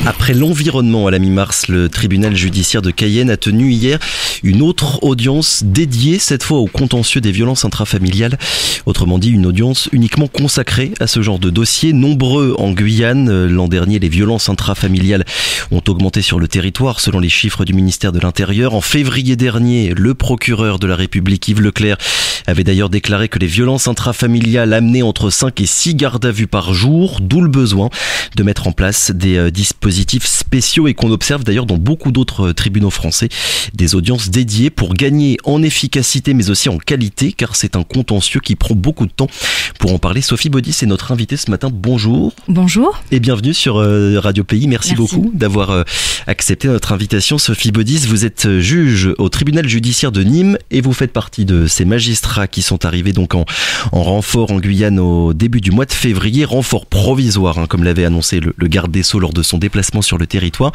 Après l'environnement à la mi-mars, le tribunal judiciaire de Cayenne a tenu hier une autre audience dédiée, cette fois au contentieux des violences intrafamiliales. Autrement dit, une audience uniquement consacrée à ce genre de dossier. Nombreux en Guyane. L'an dernier, les violences intrafamiliales ont augmenté sur le territoire, selon les chiffres du ministère de l'Intérieur. En février dernier, le procureur de la République, Yves Leclerc, avait d'ailleurs déclaré que les violences intrafamiliales amenaient entre 5 et 6 gardes à vue par jour, d'où le besoin de mettre en place des dispositifs spéciaux et qu'on observe d'ailleurs dans beaucoup d'autres tribunaux français, des audiences dédiées pour gagner en efficacité mais aussi en qualité, car c'est un contentieux qui prend beaucoup de temps. Pour en parler, Sophie Baudis est notre invitée ce matin. Bonjour. Bonjour. Et bienvenue sur Radio Pays. Merci beaucoup d'avoir accepté notre invitation. Sophie Baudis, vous êtes juge au tribunal judiciaire de Nîmes et vous faites partie de ces magistrats qui sont arrivés donc en renfort en Guyane au début du mois de février. Renfort provisoire, comme l'avait annoncé le garde des Sceaux lors de son déplacement sur le territoire.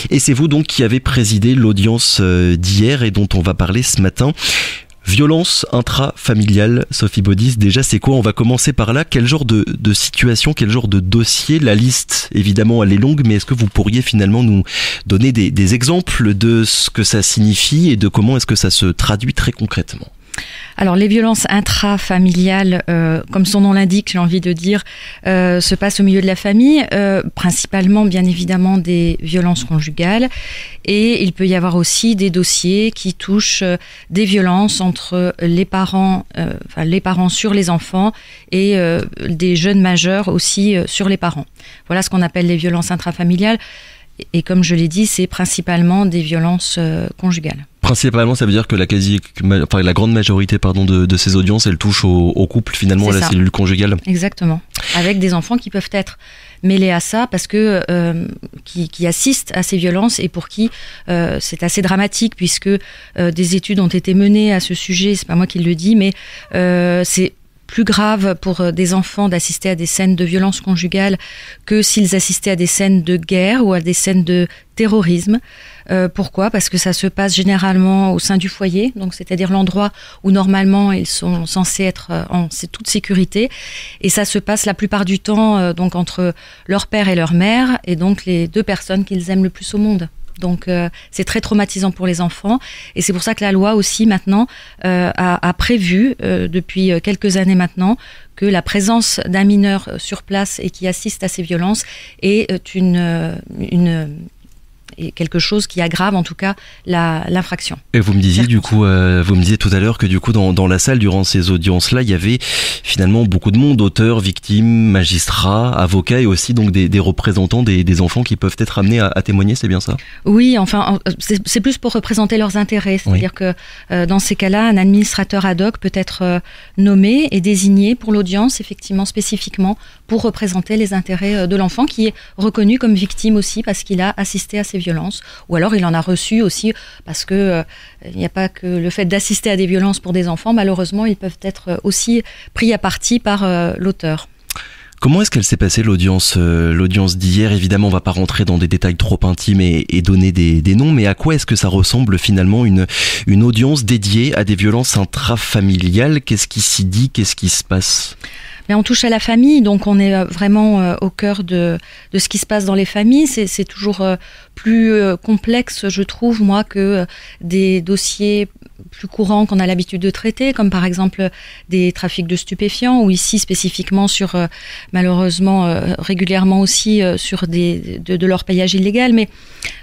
Et c'est vous donc qui avez présidé l'audience d'hier et dont on va parler ce matin. Violence intrafamiliale, Sophie Baudis, déjà c'est quoi? On va commencer par là. Quel genre de situation, quel genre de dossier? La liste, évidemment, elle est longue, mais est-ce que vous pourriez finalement nous donner des exemples de ce que ça signifie et de comment est-ce que ça se traduit très concrètement? Alors les violences intrafamiliales, comme son nom l'indique, j'ai envie de dire, se passent au milieu de la famille, principalement bien évidemment des violences conjugales, et il peut y avoir aussi des dossiers qui touchent des violences entre les parents sur les enfants et des jeunes majeurs aussi sur les parents. Voilà ce qu'on appelle les violences intrafamiliales. Et comme je l'ai dit, c'est principalement des violences conjugales. Principalement, ça veut dire que la grande majorité de ces audiences, elles touchent au couple, finalement, à la cellule conjugale. Exactement. Avec des enfants qui peuvent être mêlés à ça parce que qui assistent à ces violences et pour qui c'est assez dramatique puisque des études ont été menées à ce sujet. C'est pas moi qui le dis, mais c'est plus grave pour des enfants d'assister à des scènes de violence conjugale que s'ils assistaient à des scènes de guerre ou à des scènes de terrorisme. Pourquoi ? Parce que ça se passe généralement au sein du foyer, donc c'est-à-dire l'endroit où normalement ils sont censés être en toute sécurité, et ça se passe la plupart du temps donc entre leur père et leur mère, et donc les deux personnes qu'ils aiment le plus au monde. Donc c'est très traumatisant pour les enfants et c'est pour ça que la loi aussi maintenant a prévu depuis quelques années maintenant que la présence d'un mineur sur place et qui assiste à ces violences est quelque chose qui aggrave en tout cas l'infraction. Et vous me disiez vous me disiez tout à l'heure que du coup dans la salle durant ces audiences-là, il y avait finalement beaucoup de monde, auteurs, victimes, magistrats, avocats et aussi donc des représentants des enfants qui peuvent être amenés à témoigner, c'est bien ça? Oui, enfin c'est plus pour représenter leurs intérêts, c'est-à-dire que dans ces cas-là, un administrateur ad hoc peut être nommé et désigné pour l'audience effectivement spécifiquement pour représenter les intérêts de l'enfant qui est reconnu comme victime aussi parce qu'il a assisté à ces violences, ou alors il en a reçu aussi parce que il n'y a pas que le fait d'assister à des violences pour des enfants, malheureusement ils peuvent être aussi pris à partie par l'auteur. Comment est-ce qu'elle s'est passée l'audience d'hier? Évidemment, on ne va pas rentrer dans des détails trop intimes et donner des noms, mais à quoi est-ce que ça ressemble finalement une audience dédiée à des violences intrafamiliales? Qu'est-ce qui s'y dit? Qu'est-ce qui se passe? Mais on touche à la famille, donc on est vraiment au cœur de ce qui se passe dans les familles. C'est toujours plus complexe, je trouve, moi, que des dossiers plus courants qu'on a l'habitude de traiter, comme par exemple des trafics de stupéfiants, ou ici spécifiquement sur, malheureusement, régulièrement aussi sur de l'orpaillage illégal. Mais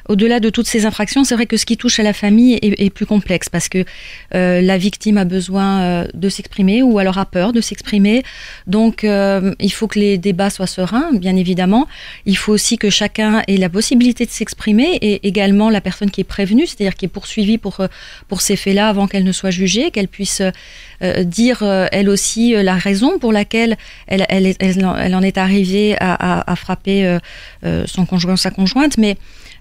au-delà de toutes ces infractions, c'est vrai que ce qui touche à la famille est plus complexe parce que la victime a besoin de s'exprimer ou alors a peur de s'exprimer. Donc, il faut que les débats soient sereins, bien évidemment. Il faut aussi que chacun ait la possibilité de s'exprimer et également la personne qui est prévenue, c'est-à-dire qui est poursuivie pour ces faits-là avant qu'elle ne soit jugée, qu'elle puisse dire elle aussi la raison pour laquelle elle en est arrivée à frapper son conjoint ou sa conjointe. Mais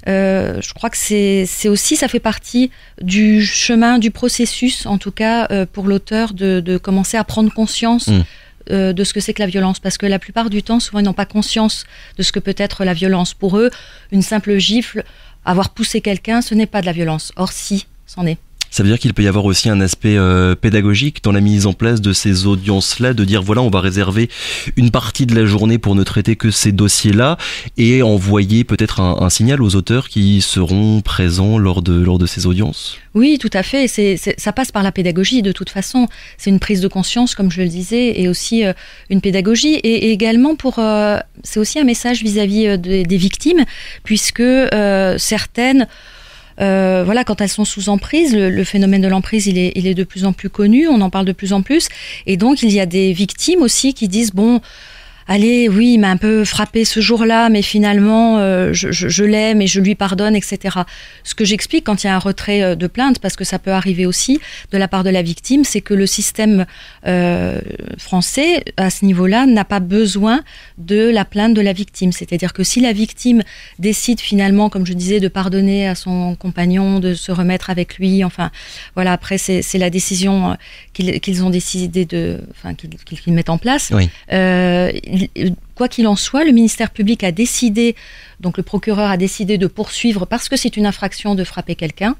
je crois que c'est aussi, ça fait partie du chemin, du processus, en tout cas pour l'auteur de commencer à prendre conscience de ce que c'est que la violence, parce que la plupart du temps, souvent, ils n'ont pas conscience de ce que peut être la violence. Pour eux, une simple gifle, avoir poussé quelqu'un, ce n'est pas de la violence. Or, si, c'en est. Ça veut dire qu'il peut y avoir aussi un aspect pédagogique dans la mise en place de ces audiences-là, de dire voilà, on va réserver une partie de la journée pour ne traiter que ces dossiers-là et envoyer peut-être un signal aux auteurs qui seront présents lors de ces audiences. Oui, tout à fait. Ça passe par la pédagogie de toute façon. C'est une prise de conscience, comme je le disais, et aussi une pédagogie. Et également, c'est aussi un message vis-à-vis des victimes, puisque certaines... voilà, quand elles sont sous emprise, le phénomène de l'emprise, il est de plus en plus connu, on en parle de plus en plus. Et donc, il y a des victimes aussi qui disent, bon... Allez, oui, il m'a un peu frappé ce jour-là, mais finalement, je l'aime et je lui pardonne, etc. Ce que j'explique quand il y a un retrait de plainte, parce que ça peut arriver aussi de la part de la victime, c'est que le système français, à ce niveau-là, n'a pas besoin de la plainte de la victime. C'est-à-dire que si la victime décide finalement, comme je disais, de pardonner à son compagnon, de se remettre avec lui, enfin, voilà, après, c'est la décision qu'ils ont décidé qu'ils mettent en place. Oui. Quoi qu'il en soit, le ministère public a décidé, donc le procureur a décidé de poursuivre parce que c'est une infraction de frapper quelqu'un,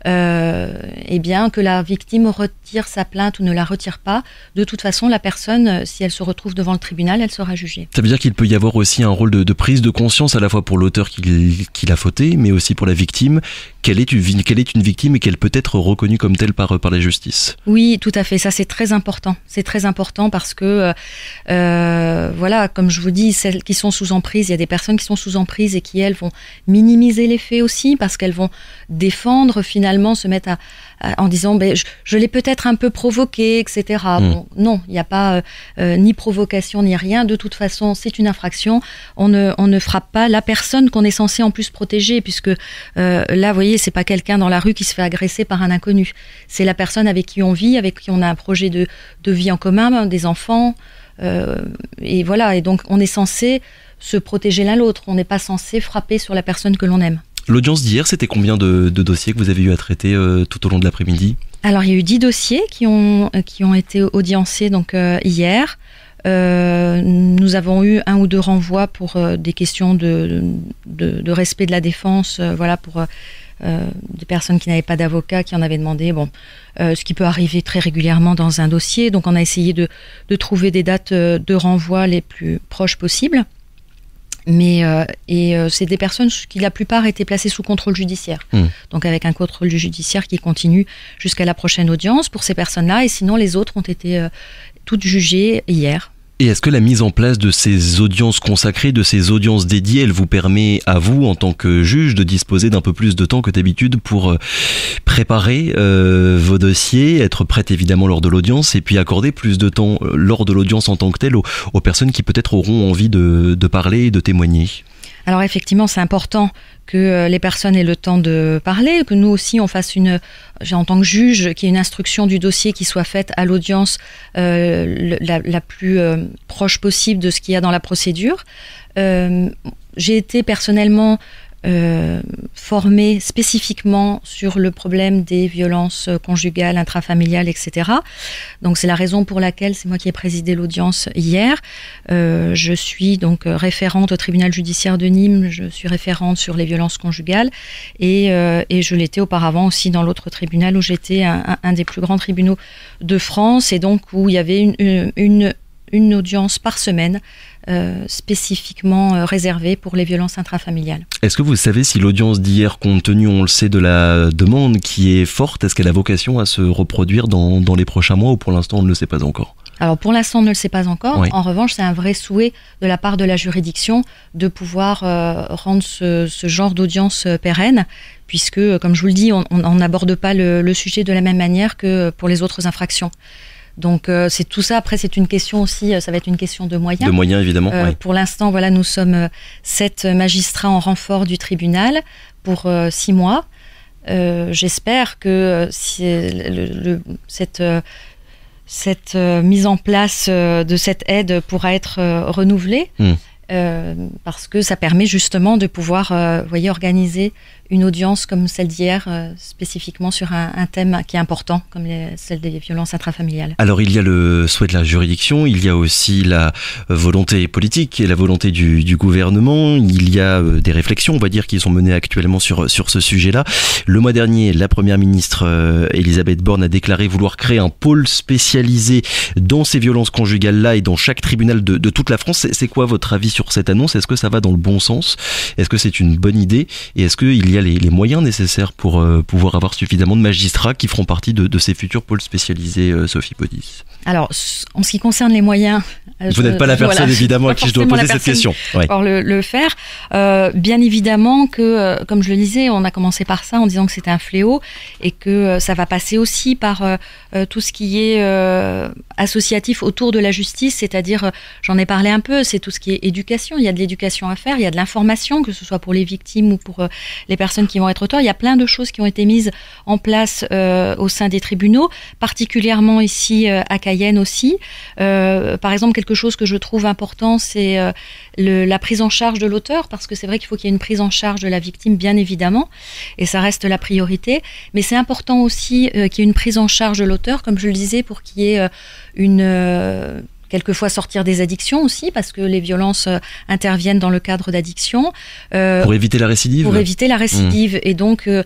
et bien que la victime retire sa plainte ou ne la retire pas, de toute façon la personne, si elle se retrouve devant le tribunal, elle sera jugée. Ça veut dire qu'il peut y avoir aussi un rôle de prise de conscience à la fois pour l'auteur qui l'a fauté, mais aussi pour la victime. Quelle est une victime et qu'elle peut être reconnue comme telle par la justice. Oui, tout à fait. Ça, c'est très important. C'est très important parce que, voilà, comme je vous dis, celles qui sont sous emprise, il y a des personnes qui sont sous emprise et qui, elles, vont minimiser les faits aussi parce qu'elles vont défendre, finalement, se mettre en disant je l'ai peut-être un peu provoqué, etc. Bon, non, il n'y a pas ni provocation ni rien. De toute façon, c'est une infraction. On ne frappe pas la personne qu'on est censé en plus protéger, puisque là, vous voyez, c'est pas quelqu'un dans la rue qui se fait agresser par un inconnu. C'est la personne avec qui on vit, avec qui on a un projet de vie en commun, des enfants. Et voilà. Et donc, on est censé se protéger l'un l'autre. On n'est pas censé frapper sur la personne que l'on aime. L'audience d'hier, c'était combien de dossiers que vous avez eu à traiter tout au long de l'après-midi ? Alors, il y a eu 10 dossiers qui ont été audiencés donc, hier. Nous avons eu 1 ou 2 renvois pour des questions de respect de la défense, voilà, pour des personnes qui n'avaient pas d'avocat, qui en avaient demandé. Bon, ce qui peut arriver très régulièrement dans un dossier. Donc, on a essayé de trouver des dates de renvoi les plus proches possibles. Mais c'est des personnes qui la plupart étaient placées sous contrôle judiciaire, donc avec un contrôle judiciaire qui continue jusqu'à la prochaine audience pour ces personnes-là, et sinon les autres ont été toutes jugées hier. Et est-ce que la mise en place de ces audiences consacrées, de ces audiences dédiées, elle vous permet à vous, en tant que juge, de disposer d'un peu plus de temps que d'habitude pour préparer vos dossiers, être prête évidemment lors de l'audience, et puis accorder plus de temps lors de l'audience en tant que telle aux personnes qui peut-être auront envie de parler et de témoigner ? Alors effectivement, c'est important que les personnes aient le temps de parler, que nous aussi on fasse en tant que juge, qu'il y ait une instruction du dossier qui soit faite à l'audience la plus proche possible de ce qu'il y a dans la procédure. J'ai été personnellement formée spécifiquement sur le problème des violences conjugales, intrafamiliales, etc. Donc c'est la raison pour laquelle c'est moi qui ai présidé l'audience hier. Je suis donc référente au tribunal judiciaire de Nîmes, je suis référente sur les violences conjugales et je l'étais auparavant aussi dans l'autre tribunal où j'étais un des plus grands tribunaux de France, et donc où il y avait une audience par semaine spécifiquement réservée pour les violences intrafamiliales. Est-ce que vous savez si l'audience d'hier, compte tenu, on le sait, de la demande qui est forte, est-ce qu'elle a vocation à se reproduire dans les prochains mois, ou pour l'instant on ne le sait pas encore ? Alors pour l'instant on ne le sait pas encore. Oui. En revanche, c'est un vrai souhait de la part de la juridiction de pouvoir rendre ce genre d'audience pérenne, puisque, comme je vous le dis, on n'aborde pas le sujet de la même manière que pour les autres infractions. Donc c'est tout ça. Après, c'est une question aussi, ça va être une question de moyens. De moyens, évidemment. Oui. Pour l'instant, voilà, nous sommes 7 magistrats en renfort du tribunal pour 6 mois. J'espère que cette mise en place de cette aide pourra être renouvelée. parce que ça permet justement de pouvoir, organiser une audience comme celle d'hier, spécifiquement sur un thème qui est important, comme celle des violences intrafamiliales. Alors il y a le souhait de la juridiction, il y a aussi la volonté politique et la volonté du gouvernement, il y a des réflexions, on va dire, qui sont menées actuellement sur ce sujet-là. Le mois dernier, la première ministre Elisabeth Borne a déclaré vouloir créer un pôle spécialisé dans ces violences conjugales-là et dans chaque tribunal de toute la France. C'est quoi votre avis sur cette annonce? Est-ce que ça va dans le bon sens? Est-ce que c'est une bonne idée? Et est-ce qu'il y a les moyens nécessaires pour pouvoir avoir suffisamment de magistrats qui feront partie de ces futurs pôles spécialisés, Sophie Baudis? Alors, en ce qui concerne les moyens... Vous n'êtes pas la personne, évidemment, à qui je dois poser cette question. Pour le faire. Bien évidemment que, comme je le disais, on a commencé par ça en disant que c'était un fléau et que ça va passer aussi par tout ce qui est associatif autour de la justice, c'est-à-dire, j'en ai parlé un peu, c'est tout ce qui est éducation. Il y a de l'éducation à faire, il y a de l'information, que ce soit pour les victimes ou pour les personnes qui vont être auteurs. Il y a plein de choses qui ont été mises en place au sein des tribunaux, particulièrement ici à Cayenne aussi. Par exemple, quelque chose que je trouve important, c'est la prise en charge de l'auteur, parce que c'est vrai qu'il faut qu'il y ait une prise en charge de la victime, bien évidemment, et ça reste la priorité. Mais c'est important aussi qu'il y ait une prise en charge de l'auteur, comme je le disais, pour qu'il y ait quelquefois sortir des addictions aussi, parce que les violences interviennent dans le cadre d'addictions. Pour éviter la récidive. Pour éviter la récidive. Et donc, il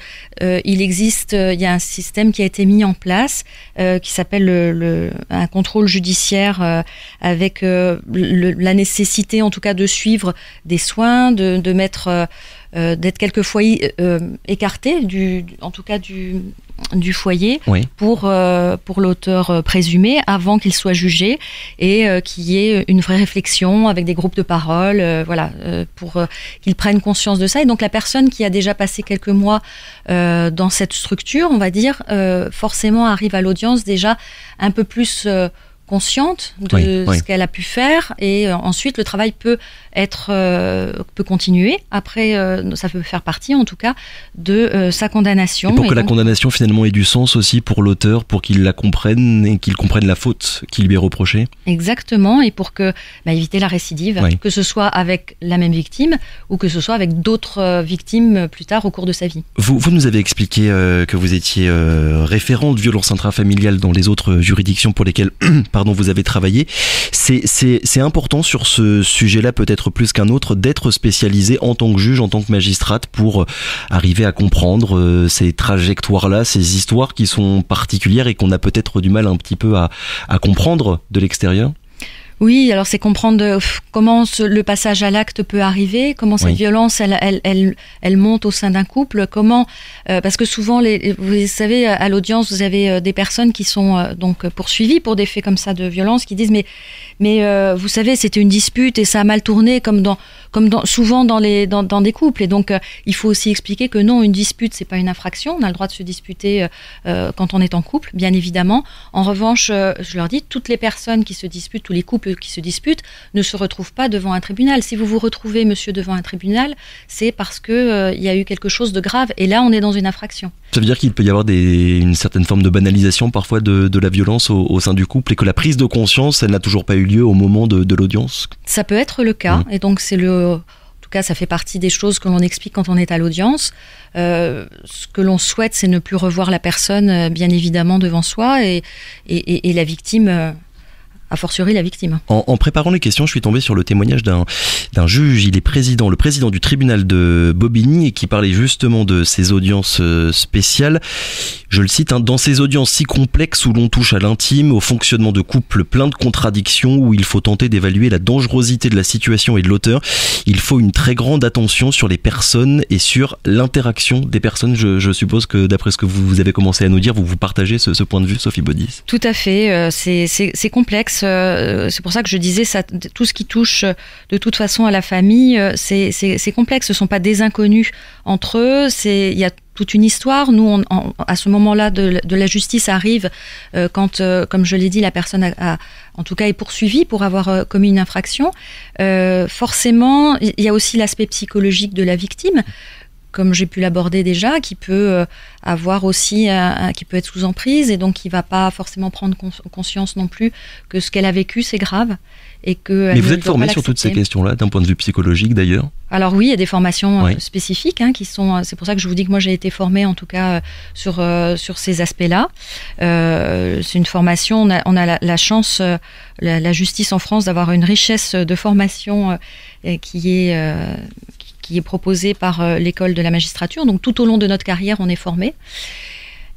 y a un système qui a été mis en place qui s'appelle un contrôle judiciaire avec la nécessité, en tout cas, de suivre des soins, de mettre... d'être quelquefois écarté du foyer, oui, pour l'auteur présumé avant qu'il soit jugé et qu'il y ait une vraie réflexion avec des groupes de parole, pour qu'il prenne conscience de ça. Et donc la personne qui a déjà passé quelques mois dans cette structure, on va dire, forcément arrive à l'audience déjà un peu plus consciente de ce qu'elle a pu faire, et ensuite le travail peut continuer. Après, ça peut faire partie, en tout cas, de sa condamnation. Et pour que la condamnation finalement ait du sens aussi pour l'auteur, pour qu'il la comprenne et qu'il comprenne la faute qui lui est reprochée. Exactement, et pour éviter la récidive, que ce soit avec la même victime ou que ce soit avec d'autres victimes plus tard au cours de sa vie. Vous nous avez expliqué que vous étiez référent de violences intrafamiliales dans les autres juridictions pour lesquelles vous avez travaillé. C'est important sur ce sujet-là, peut-être plus qu'un autre, d'être spécialisé en tant que juge, en tant que magistrate, pour arriver à comprendre ces trajectoires-là, ces histoires qui sont particulières et qu'on a peut-être du mal un petit peu à comprendre de l'extérieur. Oui, alors c'est comprendre comment le passage à l'acte peut arriver, comment cette violence elle monte au sein d'un couple, comment parce que souvent vous savez, à l'audience vous avez des personnes qui sont donc poursuivies pour des faits comme ça de violence, qui disent mais vous savez, c'était une dispute et ça a mal tourné, souvent dans des couples, et donc il faut aussi expliquer que non, une dispute c'est pas une infraction, on a le droit de se disputer quand on est en couple, bien évidemment. En revanche, je leur dis, toutes les personnes qui se disputent, tous les couples qui se disputent ne se retrouvent pas devant un tribunal. Si vous vous retrouvez, monsieur, devant un tribunal, c'est parce que y a eu quelque chose de grave, et là on est dans une infraction. Ça veut dire qu'il peut y avoir une certaine forme de banalisation parfois de la violence au sein du couple, et que la prise de conscience, elle n'a toujours pas eu lieu au moment de l'audience. Ça peut être le cas, et donc en tout cas, ça fait partie des choses que l'on explique quand on est à l'audience. Ce que l'on souhaite, c'est ne plus revoir la personne, bien évidemment, devant soi, et la victime... a fortiori la victime. En préparant les questions, je suis tombé sur le témoignage d'un juge. Il est le président du tribunal de Bobigny, et qui parlait justement de ces audiences spéciales. Je le cite, dans ces audiences si complexes où l'on touche à l'intime, au fonctionnement de couples plein de contradictions, où il faut tenter d'évaluer la dangerosité de la situation et de l'auteur, il faut une très grande attention sur les personnes et sur l'interaction des personnes. Je suppose que d'après ce que vous avez commencé à nous dire, vous partagez ce point de vue, Sophie Baudis. Tout à fait, c'est complexe. C'est pour ça que je disais, tout ce qui touche de toute façon à la famille, c'est complexe. Ce ne sont pas des inconnus entre eux. Il y a toute une histoire. Nous, à ce moment-là de la justice arrive quand, comme je l'ai dit, la personne en tout cas est poursuivie pour avoir commis une infraction. Forcément, il y a aussi l'aspect psychologique de la victime. comme j'ai pu l'aborder déjà, qui peut avoir aussi, qui peut être sous emprise et donc qui va pas forcément prendre conscience non plus que ce qu'elle a vécu c'est grave et que. Mais vous êtes formé sur toutes ces questions-là, d'un point de vue psychologique d'ailleurs? Alors oui, il y a des formations spécifiques qui sont. C'est pour ça que je vous dis que moi j'ai été formée en tout cas sur ces aspects-là. C'est une formation. On a la chance, la justice en France, d'avoir une richesse de formation qui est proposée par l'école de la magistrature. Donc tout au long de notre carrière, on est formé.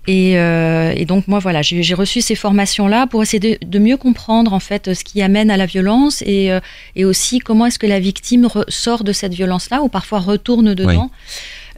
Et donc moi voilà, j'ai reçu ces formations-là pour essayer de mieux comprendre en fait ce qui amène à la violence et aussi comment est-ce que la victime sort de cette violence-là ou parfois retourne dedans.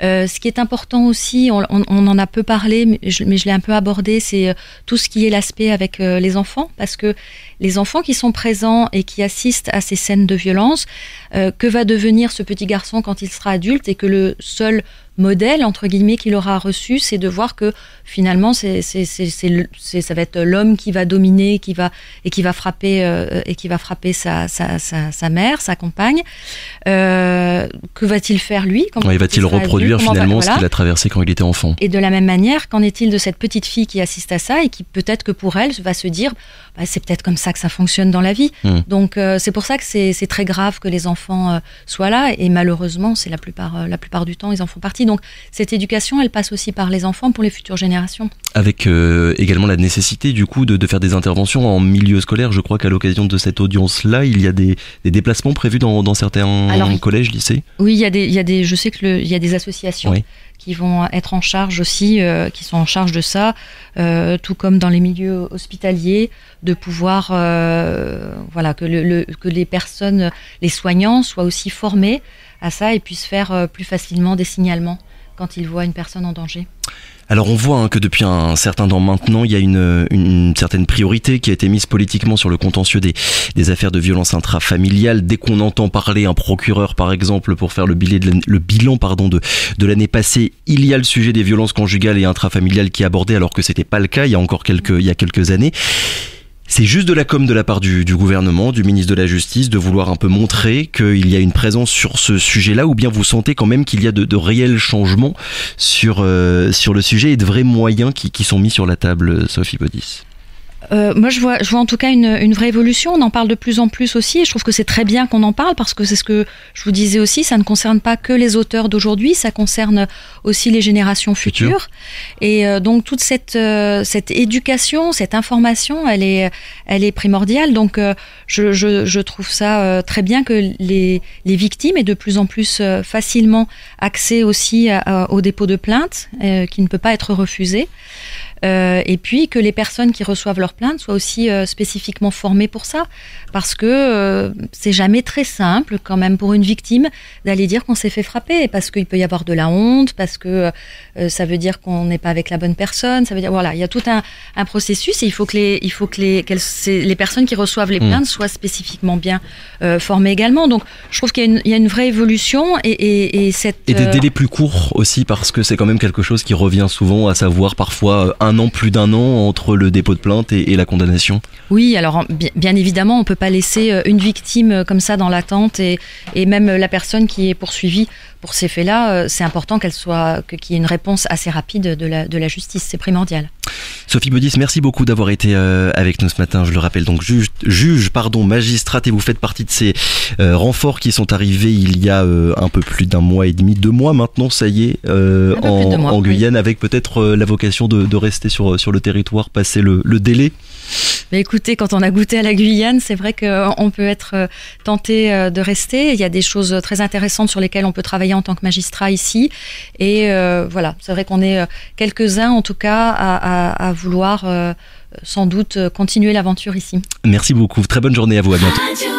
Ce qui est important aussi, on en a peu parlé, mais je l'ai un peu abordé, c'est tout ce qui est l'aspect avec les enfants, parce que les enfants qui sont présents et qui assistent à ces scènes de violence, que va devenir ce petit garçon quand il sera adulte et que le seul modèle entre guillemets qu'il aura reçu, c'est de voir que finalement ça va être l'homme qui va dominer, qui va frapper sa mère, sa compagne. Que va-t-il faire lui? Va-t-il reproduire finalement ce qu'il a traversé quand il était enfant? Et de la même manière, qu'en est-il de cette petite fille qui assiste à ça et qui peut-être que pour elle va se dire c'est peut-être comme ça que ça fonctionne dans la vie. Donc c'est pour ça que c'est très grave que les enfants soient là et malheureusement c'est la plupart du temps ils en font partie. Donc cette éducation elle passe aussi par les enfants pour les futures générations. Avec également la nécessité du coup de faire des interventions en milieu scolaire. Je crois qu'à l'occasion de cette audience-là, il y a des déplacements prévus dans certains collèges, lycées. Oui, je sais qu'il y a des associations qui vont être en charge aussi, qui sont en charge de ça, tout comme dans les milieux hospitaliers, de pouvoir que les personnes, les soignants soient aussi formés à ça et puissent faire plus facilement des signalements quand ils voient une personne en danger. Alors on voit que depuis un certain temps maintenant, il y a une certaine priorité qui a été mise politiquement sur le contentieux des affaires de violence intrafamiliale. Dès qu'on entend parler un procureur par exemple pour faire le bilan de l'année passée, il y a le sujet des violences conjugales et intrafamiliales qui est abordé alors que c'était pas le cas il y a quelques années. C'est juste de la com de la part du gouvernement, du ministre de la Justice, de vouloir un peu montrer qu'il y a une présence sur ce sujet-là, ou bien vous sentez quand même qu'il y a de réels changements sur le sujet et de vrais moyens qui sont mis sur la table, Sophie Baudis? Moi, je vois en tout cas une vraie évolution. On en parle de plus en plus aussi. Et je trouve que c'est très bien qu'on en parle parce que c'est ce que je vous disais aussi. Ça ne concerne pas que les auteurs d'aujourd'hui, ça concerne aussi les générations futures. Et donc toute cette éducation, cette information, elle est primordiale. Donc je trouve ça très bien que les victimes aient de plus en plus facilement accès aussi au dépôt de plainte, qui ne peut pas être refusé. Et puis que les personnes qui reçoivent leur plainte soient aussi spécifiquement formées pour ça, parce que c'est jamais très simple quand même pour une victime d'aller dire qu'on s'est fait frapper, parce qu'il peut y avoir de la honte, parce que ça veut dire qu'on n'est pas avec la bonne personne, ça veut dire il y a tout un processus et il faut que les personnes qui reçoivent les plaintes soient spécifiquement bien formées également. Donc je trouve qu'il y a une vraie évolution et des délais plus courts aussi, parce que c'est quand même quelque chose qui revient souvent, à savoir parfois plus d'un an entre le dépôt de plainte et la condamnation. Oui, alors bien évidemment, on ne peut pas laisser une victime comme ça dans l'attente et même la personne qui est poursuivie pour ces faits-là, c'est important qu'il y ait une réponse assez rapide de la justice, c'est primordial. Sophie Baudis, merci beaucoup d'avoir été avec nous ce matin. Je le rappelle, donc juge, magistrate, et vous faites partie de ces renforts qui sont arrivés il y a un peu plus d'un mois et demi, 2 mois maintenant, ça y est, en Guyane, avec peut-être la vocation de rester sur le territoire, passer le délai. Mais écoutez, quand on a goûté à la Guyane, c'est vrai qu'on peut être tenté de rester. Il y a des choses très intéressantes sur lesquelles on peut travailler en tant que magistrat ici. Et c'est vrai qu'on est quelques-uns en tout cas à vouloir sans doute continuer l'aventure ici. Merci beaucoup. Très bonne journée à vous. À bientôt.